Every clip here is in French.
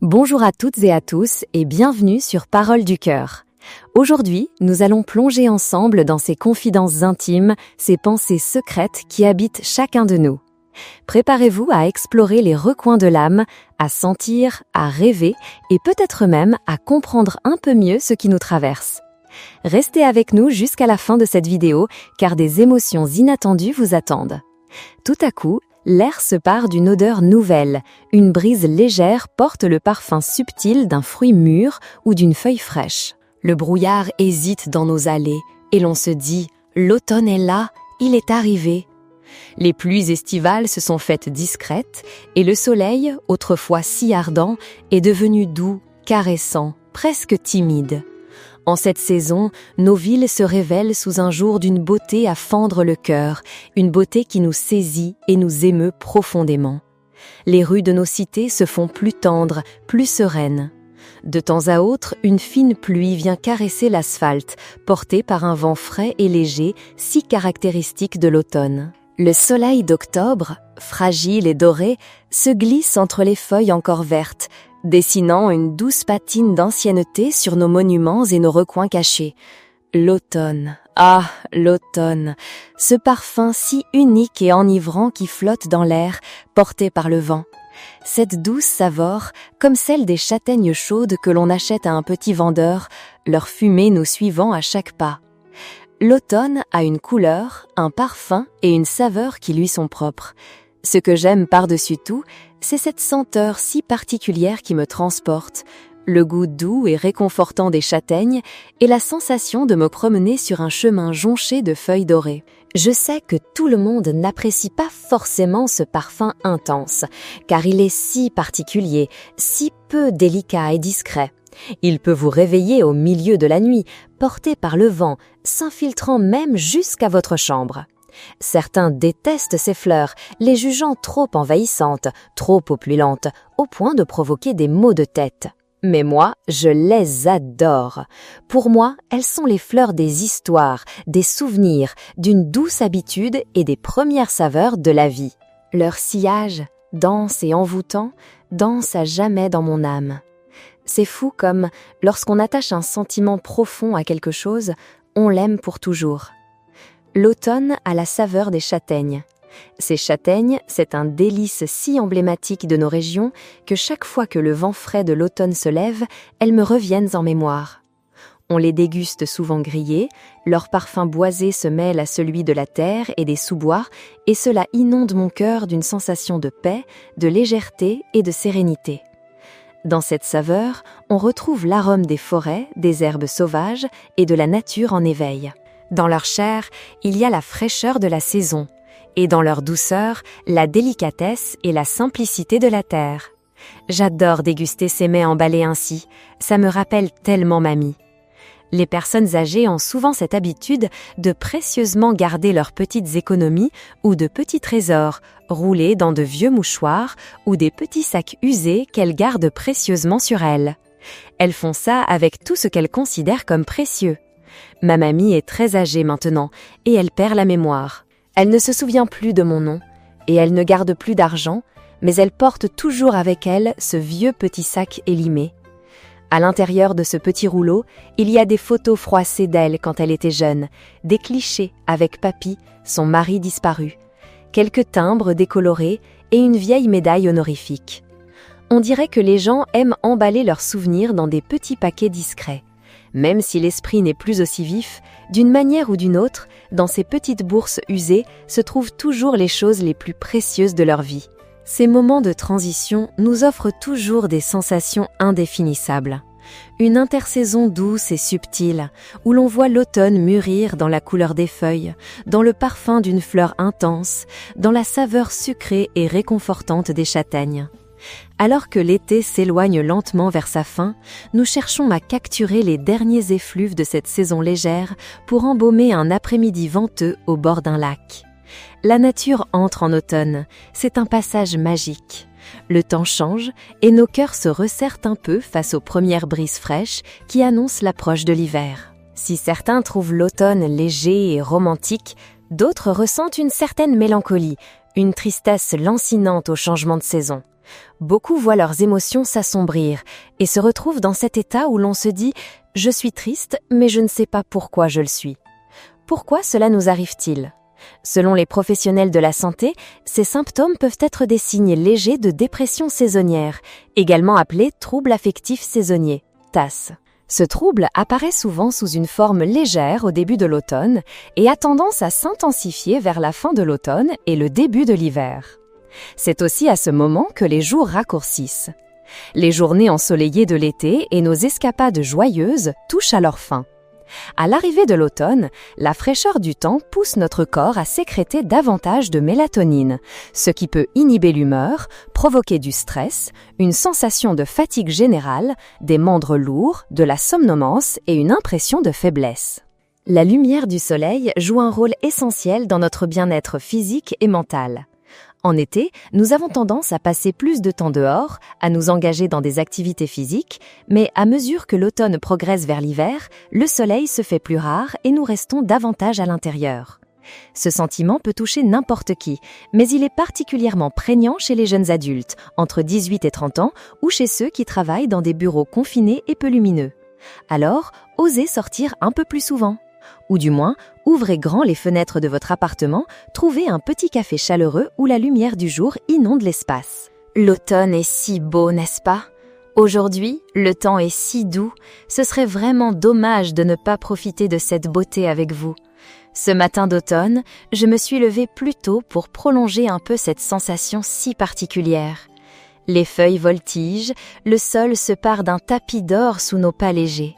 Bonjour à toutes et à tous et bienvenue sur Parole du cœur. Aujourd'hui, nous allons plonger ensemble dans ces confidences intimes, ces pensées secrètes qui habitent chacun de nous. Préparez-vous à explorer les recoins de l'âme, à sentir, à rêver et peut-être même à comprendre un peu mieux ce qui nous traverse. Restez avec nous jusqu'à la fin de cette vidéo car des émotions inattendues vous attendent. Tout à coup, l'air se pare d'une odeur nouvelle. Une brise légère porte le parfum subtil d'un fruit mûr ou d'une feuille fraîche. Le brouillard hésite dans nos allées et l'on se dit « l'automne est là, il est arrivé ». Les pluies estivales se sont faites discrètes et le soleil, autrefois si ardent, est devenu doux, caressant, presque timide. En cette saison, nos villes se révèlent sous un jour d'une beauté à fendre le cœur, une beauté qui nous saisit et nous émeut profondément. Les rues de nos cités se font plus tendres, plus sereines. De temps à autre, une fine pluie vient caresser l'asphalte, portée par un vent frais et léger, si caractéristique de l'automne. Le soleil d'octobre, fragile et doré, se glisse entre les feuilles encore vertes, dessinant une douce patine d'ancienneté sur nos monuments et nos recoins cachés. L'automne, ah, l'automne, ce parfum si unique et enivrant qui flotte dans l'air, porté par le vent. Cette douce saveur, comme celle des châtaignes chaudes que l'on achète à un petit vendeur, leur fumée nous suivant à chaque pas. L'automne a une couleur, un parfum et une saveur qui lui sont propres. Ce que j'aime par-dessus tout, c'est cette senteur si particulière qui me transporte, le goût doux et réconfortant des châtaignes et la sensation de me promener sur un chemin jonché de feuilles dorées. Je sais que tout le monde n'apprécie pas forcément ce parfum intense, car il est si particulier, si peu délicat et discret. Il peut vous réveiller au milieu de la nuit, porté par le vent, s'infiltrant même jusqu'à votre chambre. Certains détestent ces fleurs, les jugeant trop envahissantes, trop opulentes, au point de provoquer des maux de tête. Mais moi, je les adore. Pour moi, elles sont les fleurs des histoires, des souvenirs, d'une douce habitude et des premières saveurs de la vie. Leur sillage, dense et envoûtant, danse à jamais dans mon âme. C'est fou comme, lorsqu'on attache un sentiment profond à quelque chose, on l'aime pour toujours. L'automne a la saveur des châtaignes. Ces châtaignes, c'est un délice si emblématique de nos régions que chaque fois que le vent frais de l'automne se lève, elles me reviennent en mémoire. On les déguste souvent grillées, leur parfum boisé se mêle à celui de la terre et des sous-bois, et cela inonde mon cœur d'une sensation de paix, de légèreté et de sérénité. Dans cette saveur, on retrouve l'arôme des forêts, des herbes sauvages et de la nature en éveil. Dans leur chair, il y a la fraîcheur de la saison, et dans leur douceur, la délicatesse et la simplicité de la terre. J'adore déguster ces mets emballés ainsi, ça me rappelle tellement mamie. Les personnes âgées ont souvent cette habitude de précieusement garder leurs petites économies ou de petits trésors, roulés dans de vieux mouchoirs ou des petits sacs usés qu'elles gardent précieusement sur elles. Elles font ça avec tout ce qu'elles considèrent comme précieux. Ma mamie est très âgée maintenant et elle perd la mémoire. Elle ne se souvient plus de mon nom et elle ne garde plus d'argent, mais elle porte toujours avec elle ce vieux petit sac élimé. À l'intérieur de ce petit rouleau, il y a des photos froissées d'elle quand elle était jeune, des clichés avec papy, son mari disparu, quelques timbres décolorés et une vieille médaille honorifique. On dirait que les gens aiment emballer leurs souvenirs dans des petits paquets discrets. Même si l'esprit n'est plus aussi vif, d'une manière ou d'une autre, dans ces petites bourses usées se trouvent toujours les choses les plus précieuses de leur vie. Ces moments de transition nous offrent toujours des sensations indéfinissables. Une intersaison douce et subtile, où l'on voit l'automne mûrir dans la couleur des feuilles, dans le parfum d'une fleur intense, dans la saveur sucrée et réconfortante des châtaignes. Alors que l'été s'éloigne lentement vers sa fin, nous cherchons à capturer les derniers effluves de cette saison légère pour embaumer un après-midi venteux au bord d'un lac. La nature entre en automne, c'est un passage magique. Le temps change et nos cœurs se resserrent un peu face aux premières brises fraîches qui annoncent l'approche de l'hiver. Si certains trouvent l'automne léger et romantique, d'autres ressentent une certaine mélancolie, une tristesse lancinante au changement de saison. Beaucoup voient leurs émotions s'assombrir et se retrouvent dans cet état où l'on se dit « je suis triste, mais je ne sais pas pourquoi je le suis ». Pourquoi cela nous arrive-t-il ? Selon les professionnels de la santé, ces symptômes peuvent être des signes légers de dépression saisonnière, également appelés troubles affectifs saisonniers, TAS. Ce trouble apparaît souvent sous une forme légère au début de l'automne et a tendance à s'intensifier vers la fin de l'automne et le début de l'hiver. C'est aussi à ce moment que les jours raccourcissent. Les journées ensoleillées de l'été et nos escapades joyeuses touchent à leur fin. À l'arrivée de l'automne, la fraîcheur du temps pousse notre corps à sécréter davantage de mélatonine, ce qui peut inhiber l'humeur, provoquer du stress, une sensation de fatigue générale, des membres lourds, de la somnolence et une impression de faiblesse. La lumière du soleil joue un rôle essentiel dans notre bien-être physique et mental. En été, nous avons tendance à passer plus de temps dehors, à nous engager dans des activités physiques, mais à mesure que l'automne progresse vers l'hiver, le soleil se fait plus rare et nous restons davantage à l'intérieur. Ce sentiment peut toucher n'importe qui, mais il est particulièrement prégnant chez les jeunes adultes, entre 18 et 30 ans, ou chez ceux qui travaillent dans des bureaux confinés et peu lumineux. Alors, osez sortir un peu plus souvent. Ou du moins, ouvrez grand les fenêtres de votre appartement, trouvez un petit café chaleureux où la lumière du jour inonde l'espace. L'automne est si beau, n'est-ce pas ? Aujourd'hui, le temps est si doux, ce serait vraiment dommage de ne pas profiter de cette beauté avec vous. Ce matin d'automne, je me suis levée plus tôt pour prolonger un peu cette sensation si particulière. Les feuilles voltigent, le sol se pare d'un tapis d'or sous nos pas légers.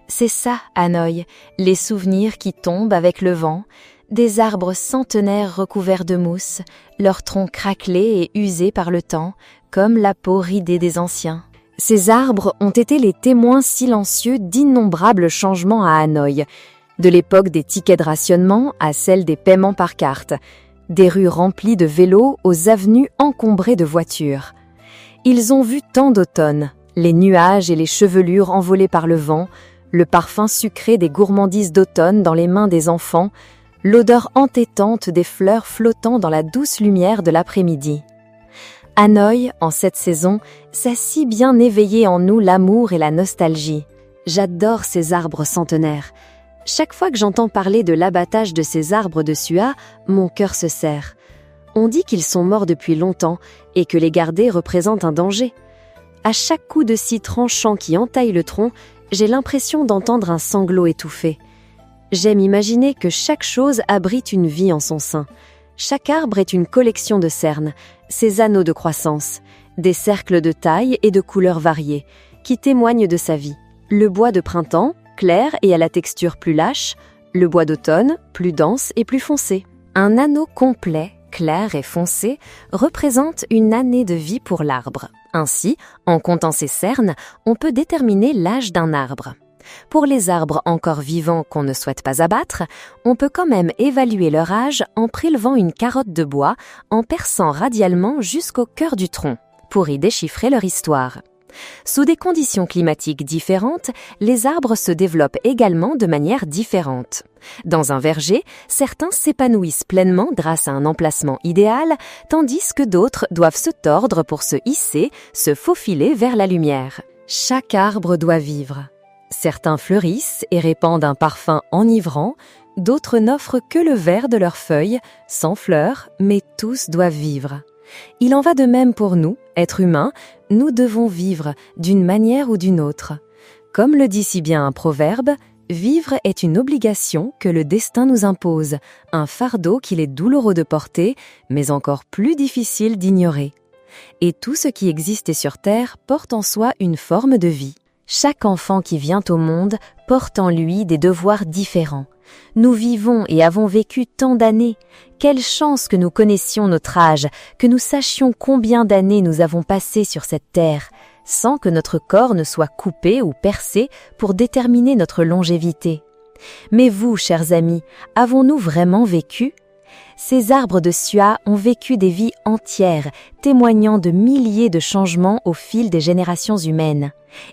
C'est ça, Hanoï, les souvenirs qui tombent avec le vent, des arbres centenaires recouverts de mousse, leurs troncs craquelés et usés par le temps, comme la peau ridée des anciens. Ces arbres ont été les témoins silencieux d'innombrables changements à Hanoï, de l'époque des tickets de rationnement à celle des paiements par carte, des rues remplies de vélos aux avenues encombrées de voitures. Ils ont vu tant d'automne, les nuages et les chevelures envolées par le vent, le parfum sucré des gourmandises d'automne dans les mains des enfants, l'odeur entêtante des fleurs flottant dans la douce lumière de l'après-midi. Hanoï, en cette saison, s'a si bien éveillé en nous l'amour et la nostalgie. J'adore ces arbres centenaires. Chaque fois que j'entends parler de l'abattage de ces arbres de Sua, mon cœur se serre. On dit qu'ils sont morts depuis longtemps et que les garder représente un danger. À chaque coup de scie tranchant qui entaille le tronc, j'ai l'impression d'entendre un sanglot étouffé. J'aime imaginer que chaque chose abrite une vie en son sein. Chaque arbre est une collection de cernes, ses anneaux de croissance, des cercles de taille et de couleurs variées, qui témoignent de sa vie. Le bois de printemps, clair et à la texture plus lâche, le bois d'automne, plus dense et plus foncé. Un anneau complet, clair et foncé, représente une année de vie pour l'arbre. Ainsi, en comptant ses cernes, on peut déterminer l'âge d'un arbre. Pour les arbres encore vivants qu'on ne souhaite pas abattre, on peut quand même évaluer leur âge en prélevant une carotte de bois, en perçant radialement jusqu'au cœur du tronc, pour y déchiffrer leur histoire. Sous des conditions climatiques différentes, les arbres se développent également de manière différente. Dans un verger, certains s'épanouissent pleinement grâce à un emplacement idéal, tandis que d'autres doivent se tordre pour se hisser, se faufiler vers la lumière. Chaque arbre doit vivre. Certains fleurissent et répandent un parfum enivrant, d'autres n'offrent que le vert de leurs feuilles, sans fleurs, mais tous doivent vivre. Il en va de même pour nous, êtres humains, nous devons vivre d'une manière ou d'une autre. Comme le dit si bien un proverbe, vivre est une obligation que le destin nous impose, un fardeau qu'il est douloureux de porter, mais encore plus difficile d'ignorer. Et tout ce qui existe sur Terre porte en soi une forme de vie. Chaque enfant qui vient au monde porte en lui des devoirs différents. Nous vivons et avons vécu tant d'années. Quelle chance que nous connaissions notre âge, que nous sachions combien d'années nous avons passé sur cette terre, sans que notre corps ne soit coupé ou percé pour déterminer notre longévité. Mais vous, chers amis, avons-nous vraiment vécu ? Ces arbres de Sua ont vécu des vies entières, témoignant de milliers de changements au fil des générations humaines.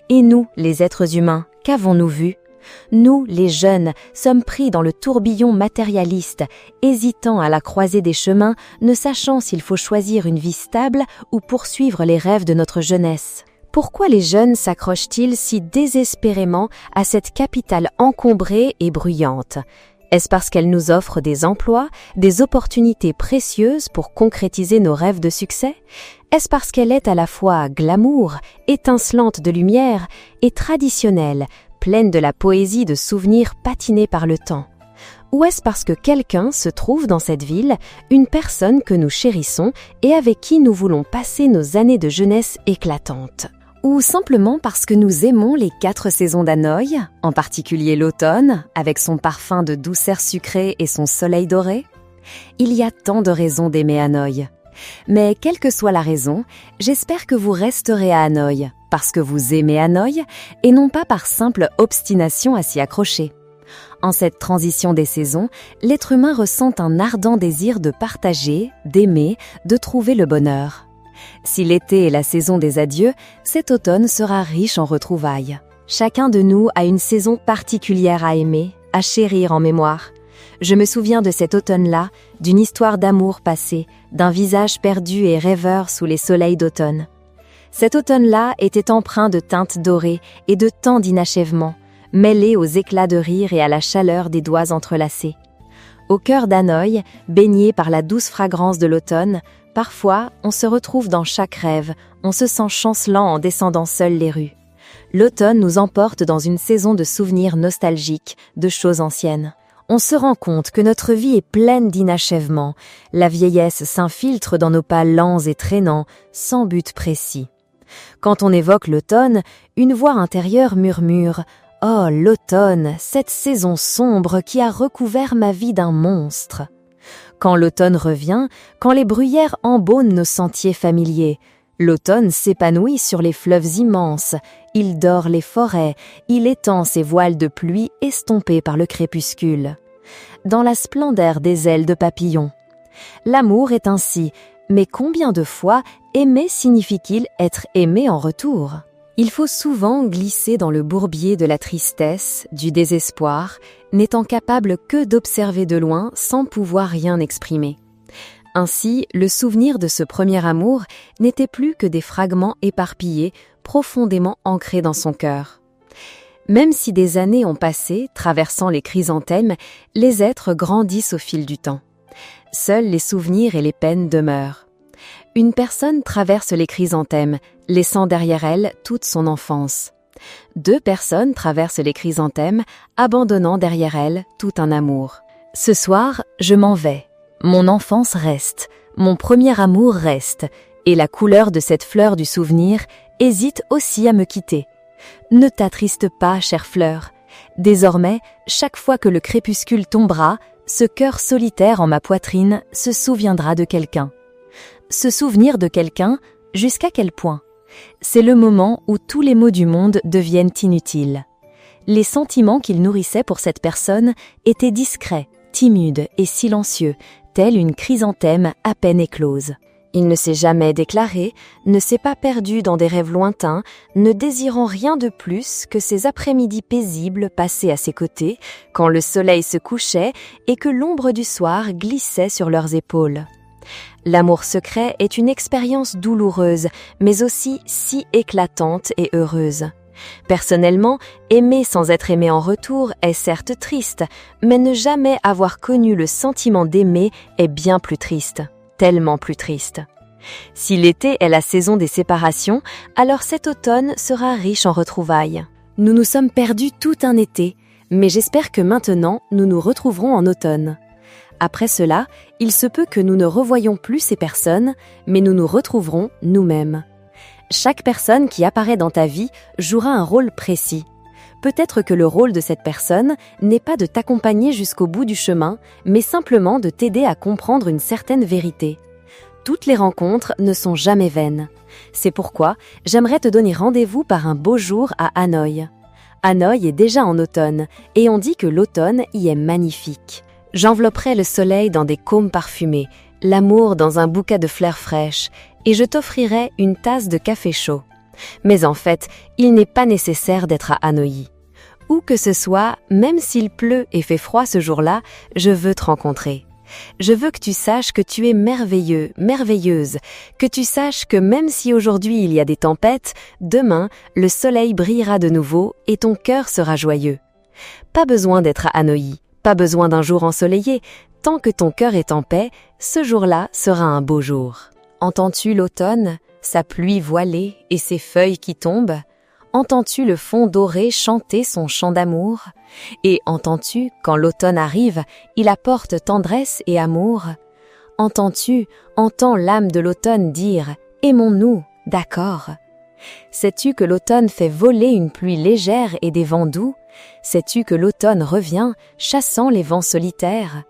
Et nous, les êtres humains, qu'avons-nous vu ? Nous, les jeunes, sommes pris dans le tourbillon matérialiste, hésitant à la croisée des chemins, ne sachant s'il faut choisir une vie stable ou poursuivre les rêves de notre jeunesse. Pourquoi les jeunes s'accrochent-ils si désespérément à cette capitale encombrée et bruyante ? Est-ce parce qu'elle nous offre des emplois, des opportunités précieuses pour concrétiser nos rêves de succès ? Est-ce parce qu'elle est à la fois glamour, étincelante de lumière et traditionnelle, pleine de la poésie de souvenirs patinés par le temps ? Ou est-ce parce que quelqu'un se trouve dans cette ville, une personne que nous chérissons et avec qui nous voulons passer nos années de jeunesse éclatantes ? Ou simplement parce que nous aimons les 4 saisons d'Hanoï, en particulier l'automne, avec son parfum de douceur sucrée et son soleil doré ? Il y a tant de raisons d'aimer Hanoï. Mais quelle que soit la raison, j'espère que vous resterez à Hanoï, parce que vous aimez Hanoï, et non pas par simple obstination à s'y accrocher. En cette transition des saisons, l'être humain ressent un ardent désir de partager, d'aimer, de trouver le bonheur. Si l'été est la saison des adieux, cet automne sera riche en retrouvailles. Chacun de nous a une saison particulière à aimer, à chérir en mémoire. Je me souviens de cet automne-là, d'une histoire d'amour passée, d'un visage perdu et rêveur sous les soleils d'automne. Cet automne-là était empreint de teintes dorées et de tant d'inachèvement, mêlé aux éclats de rire et à la chaleur des doigts entrelacés. Au cœur d'Hanoï, baigné par la douce fragrance de l'automne, parfois, on se retrouve dans chaque rêve, on se sent chancelant en descendant seul les rues. L'automne nous emporte dans une saison de souvenirs nostalgiques, de choses anciennes. On se rend compte que notre vie est pleine d'inachèvements. La vieillesse s'infiltre dans nos pas lents et traînants, sans but précis. Quand on évoque l'automne, une voix intérieure murmure « Oh, l'automne, cette saison sombre qui a recouvert ma vie d'un monstre !» Quand l'automne revient, quand les bruyères embaument nos sentiers familiers, l'automne s'épanouit sur les fleuves immenses, il dore les forêts, il étend ses voiles de pluie estompées par le crépuscule. Dans la splendeur des ailes de papillon. L'amour est ainsi, mais combien de fois aimer signifie-t-il être aimé en retour ? Il faut souvent glisser dans le bourbier de la tristesse, du désespoir, n'étant capable que d'observer de loin sans pouvoir rien exprimer. Ainsi, le souvenir de ce premier amour n'était plus que des fragments éparpillés, profondément ancrés dans son cœur. Même si des années ont passé, traversant les chrysanthèmes, les êtres grandissent au fil du temps. Seuls les souvenirs et les peines demeurent. Une personne traverse les chrysanthèmes, laissant derrière elle toute son enfance. 2 personnes traversent les chrysanthèmes, abandonnant derrière elles tout un amour. Ce soir, je m'en vais. Mon enfance reste, mon premier amour reste, et la couleur de cette fleur du souvenir hésite aussi à me quitter. Ne t'attriste pas, chère fleur. Désormais, chaque fois que le crépuscule tombera, ce cœur solitaire en ma poitrine se souviendra de quelqu'un. Se souvenir de quelqu'un, jusqu'à quel point ? C'est le moment où tous les mots du monde deviennent inutiles. Les sentiments qu'il nourrissait pour cette personne étaient discrets, timides et silencieux, tels une chrysanthème à peine éclose. Il ne s'est jamais déclaré, ne s'est pas perdu dans des rêves lointains, ne désirant rien de plus que ces après-midi paisibles passés à ses côtés, quand le soleil se couchait et que l'ombre du soir glissait sur leurs épaules. L'amour secret est une expérience douloureuse, mais aussi si éclatante et heureuse. Personnellement, aimer sans être aimé en retour est certes triste, mais ne jamais avoir connu le sentiment d'aimer est bien plus triste, tellement plus triste. Si l'été est la saison des séparations, alors cet automne sera riche en retrouvailles. Nous nous sommes perdus tout un été, mais j'espère que maintenant nous nous retrouverons en automne. Après cela, il se peut que nous ne revoyions plus ces personnes, mais nous nous retrouverons nous-mêmes. Chaque personne qui apparaît dans ta vie jouera un rôle précis. Peut-être que le rôle de cette personne n'est pas de t'accompagner jusqu'au bout du chemin, mais simplement de t'aider à comprendre une certaine vérité. Toutes les rencontres ne sont jamais vaines. C'est pourquoi j'aimerais te donner rendez-vous par un beau jour à Hanoï. Hanoï est déjà en automne, et on dit que l'automne y est magnifique. J'envelopperai le soleil dans des cômes parfumés, l'amour dans un bouquet de fleurs fraîches, et je t'offrirai une tasse de café chaud. Mais en fait, il n'est pas nécessaire d'être à Hanoï. Où que ce soit, même s'il pleut et fait froid ce jour-là, je veux te rencontrer. Je veux que tu saches que tu es merveilleux, merveilleuse, que tu saches que même si aujourd'hui il y a des tempêtes, demain, le soleil brillera de nouveau et ton cœur sera joyeux. Pas besoin d'être à Hanoï, pas besoin d'un jour ensoleillé, tant que ton cœur est en paix, ce jour-là sera un beau jour. Entends-tu l'automne, sa pluie voilée et ses feuilles qui tombent? Entends-tu le fond doré chanter son chant d'amour? Et entends-tu, quand l'automne arrive, il apporte tendresse et amour? Entends l'âme de l'automne dire « Aimons-nous, d'accord ?» Sais-tu que l'automne fait voler une pluie légère et des vents doux? Sais-tu que l'automne revient, chassant les vents solitaires?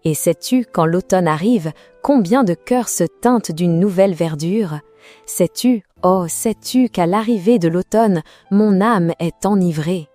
Et sais-tu, quand l'automne arrive, combien de cœurs se teintent d'une nouvelle verdure? Sais-tu, oh, sais-tu qu'à l'arrivée de l'automne, mon âme est enivrée?